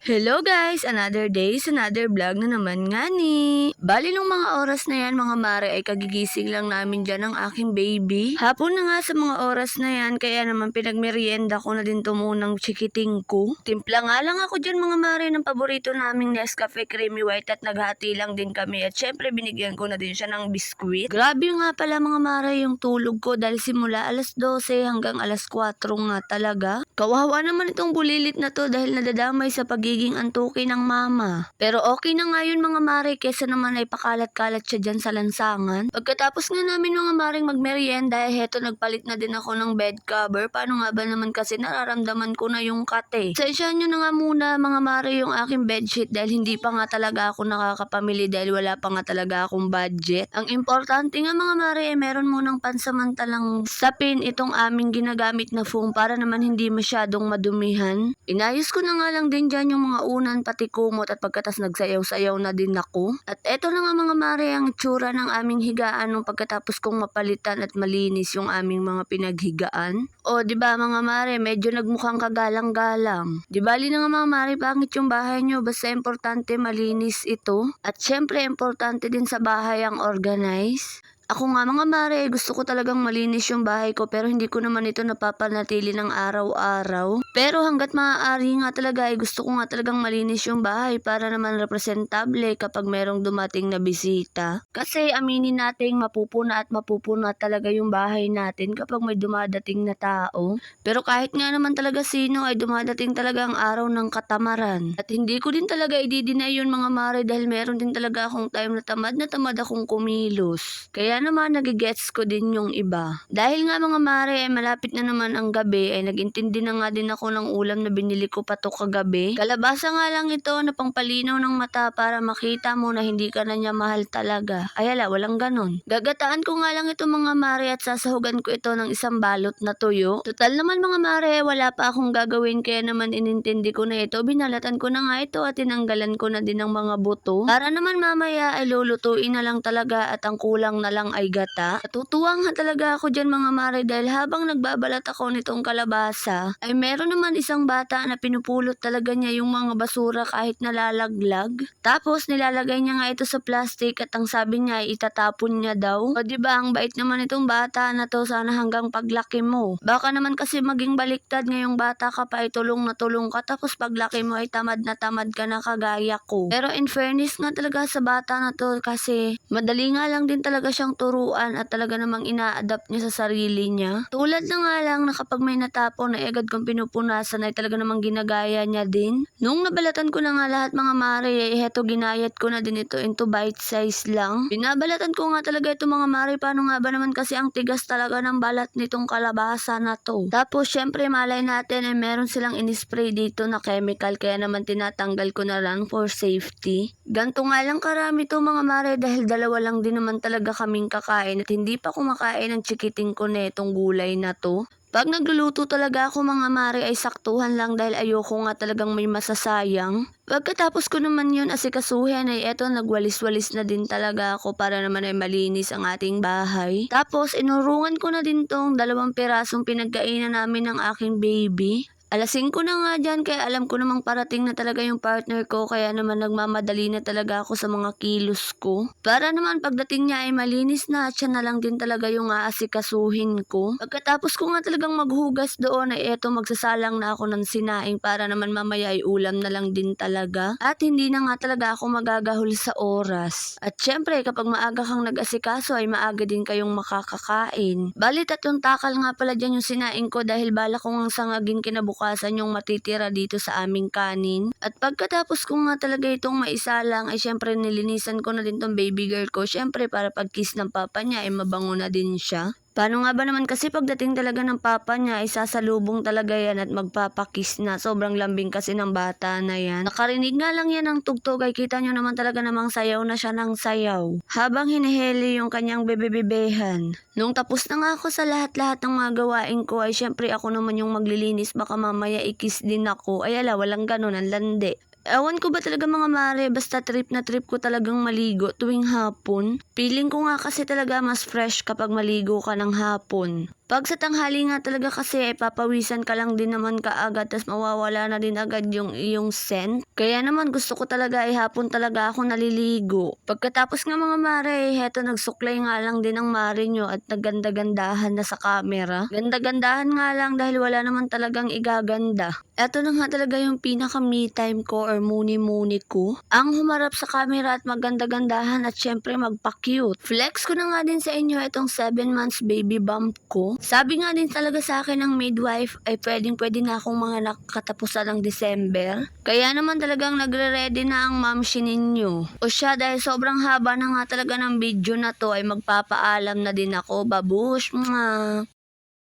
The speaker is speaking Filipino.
Hello guys! Another day, another vlog na naman nga ni. Bali nung mga oras na yan mga mare ay kagigising lang namin dyan ng aking baby. Hapon na nga sa mga oras na yan kaya naman pinagmerienda ko na din to munang chikiting ko. Timpla nga lang ako dyan mga mare ng paborito naming Nescafe Creamy White at naghati lang din kami at syempre binigyan ko na din siya ng biskwit. Grabe nga pala mga mare yung tulog ko dahil simula alas 12 hanggang alas 4 nga talaga. Kawawa naman itong bulilit na to dahil nadadamay sa pagiging antuki ng mama. Pero okay na nga yun mga mare kesa naman ay pakalat-kalat siya dyan sa lansangan. Pagkatapos nga namin mga maring magmerienda heto nagpalit na din ako ng bed cover. Paano nga ba naman kasi nararamdaman ko na yung kate. Sensyahan nyo na nga muna mga mare yung aking bedsheet dahil hindi pa nga talaga ako nakakapamili dahil wala pa nga talaga akong budget. Ang importante nga mga mare ay meron munang pansamantalang sapin itong aming ginagamit na foam para naman hindi masyadong madumihan. Inayos ko na nga lang din dyan yung mga unan pati kumot at pagkatas nagsayaw-sayaw na din ako. At eto na nga mga mare ang itsura ng aming higaan nung pagkatapos kong mapalitan at malinis yung aming mga pinaghigaan. O di ba mga mare medyo nagmukhang kagalang-galang. Di bali na nga mga mare pangit yung bahay nyo basta importante malinis ito. At syempre importante din sa bahay ang organize. Ako nga mga mare, gusto ko talagang malinis yung bahay ko pero hindi ko naman ito napapanatili ng araw-araw. Pero hanggat maaari nga talaga ay gusto ko nga talagang malinis yung bahay para naman representable kapag merong dumating na bisita. Kasi aminin nating mapupuna at mapupuna talaga yung bahay natin kapag may dumadating na tao. Pero kahit nga naman talaga sino ay dumadating talaga ang araw ng katamaran. At hindi ko din talaga i-deny yun mga mare dahil meron din talaga akong time na tamad akong kumilos. Kaya naman nagigets ko din yung iba. Dahil nga mga mare ay malapit na naman ang gabi ay nagintindi na nga din ako ng ulam na binili ko pa to kagabi. Kalabasa nga lang ito na pangpalinaw ng mata para makita mo na hindi ka na niya mahal talaga. Ay ala, walang ganon. Gagataan ko nga lang ito mga mare at sasahugan ko ito ng isang balot na tuyo. Total naman mga mare, wala pa akong gagawin kaya naman inintindi ko na ito. Binalatan ko na nga ito at tinanggalan ko na din ng mga buto. Para naman mamaya ay lulutuin na lang talaga at ang kulang na lang ay gata. Natutuwa nga talaga ako dyan mga mare dahil habang nagbabalat ako nitong kalabasa ay meron naman isang bata na pinupulot talaga niya yung mga basura kahit nalalaglag. Tapos nilalagay niya nga ito sa plastic at ang sabi niya ay itatapon niya daw. O diba ang bait naman itong bata na to sana hanggang paglaki mo. Baka naman kasi maging baliktad ngayong bata ka pa ay tulong na tulong ka tapos paglaki mo ay tamad na tamad ka na kagaya ko. Pero in fairness nga talaga sa bata na to kasi madali nga lang din talaga siyang turuan at talaga namang ina-adapt niya sa sarili niya. Tulad na nga lang na kapag may natapon ay agad kong pinupunasan ay talaga namang ginagaya niya din. Nung nabalatan ko na nga lahat mga mare ay heto ginayat ko na din ito into bite size lang. Binabalatan ko nga talaga ito mga mare paano nga ba naman kasi ang tigas talaga ng balat nitong kalabasa na to. Tapos syempre malay natin ay meron silang inispray dito na chemical kaya naman tinatanggal ko na lang for safety. Ganto nga lang karami to mga mare dahil dalawa lang din naman talaga kaming kakain at hindi pa kumakain ng chikiting ko netong gulay na to. Pag nagluluto talaga ako mga mare ay saktuhan lang dahil ayoko nga talagang may masasayang. Pagkatapos ko naman yun asikasuhin ay eto nagwalis-walis na din talaga ako para naman ay malinis ang ating bahay. Tapos inurungan ko na din tong 2 pirasong pinagkainan namin ng aking baby. Alas 5 na nga dyan kaya alam ko namang parating na talaga yung partner ko kaya naman nagmamadali na talaga ako sa mga kilos ko. Para naman pagdating niya ay malinis na at siya na lang din talaga yung aasikasuhin ko. Pagkatapos ko nga talagang maghugas doon ay eto magsasalang na ako ng sinaing para naman mamaya ay ulam na lang din talaga. At hindi na nga talaga ako magagahol sa oras. At syempre kapag maaga kang nag-asikaso ay maaga din kayong makakakain. Bali 3 takal nga pala dyan yung sinaing ko dahil bala ko ngang sangagin kinabukasan yung matitira dito sa aming kanin. At pagkatapos ko nga talaga itong maisalang ay syempre nilinisan ko na din tong baby girl ko. Syempre para pag kiss ng papa niya ay mabango na din siya. Paano nga ba naman kasi pagdating talaga ng papa niya ay sasalubong talaga yan at magpapakiss na. Sobrang lambing kasi ng bata na yan. Nakarinig nga lang yan ng tugtog ay kita nyo naman talaga namang sayaw na siya ng sayaw. Habang hinihili yung kanyang bebebebehan. Nung tapos na nga ako sa lahat-lahat ng mga gawain ko ay syempre ako naman yung maglilinis baka mamaya ikiss din ako. Ay ala, walang ganun, ang landi. Ewan ko ba talaga mga mare, basta trip na trip ko talagang maligo tuwing hapon. Feeling ko nga kasi talaga mas fresh kapag maligo ka ng hapon. Pag sa tanghali nga talaga kasi ay papawisan ka lang din naman kaagad tas mawawala na din agad yung iyong scent. Kaya naman gusto ko talaga ay hapon talaga ako naliligo. Pagkatapos nga mga mare, heto nagsuklay nga lang din ang mare nyo at nagganda-gandahan na sa camera. Ganda-gandahan nga lang dahil wala naman talagang igaganda. Eto na nga talaga yung pinaka me time ko or muni-muni ko. Ang humarap sa camera at maganda-gandahan at syempre magpa-cute. Flex ko na nga din sa inyo itong 7 months baby bump ko. Sabi nga din talaga sa akin ng midwife ay pwedeng-pwede na akong mga nakatapusan ng December. Kaya naman talagang nagre-ready na ang mamshi ninyo. O siya, dahil sobrang haba na nga talaga ng video na to ay magpapaalam na din ako. Babush! Mwah!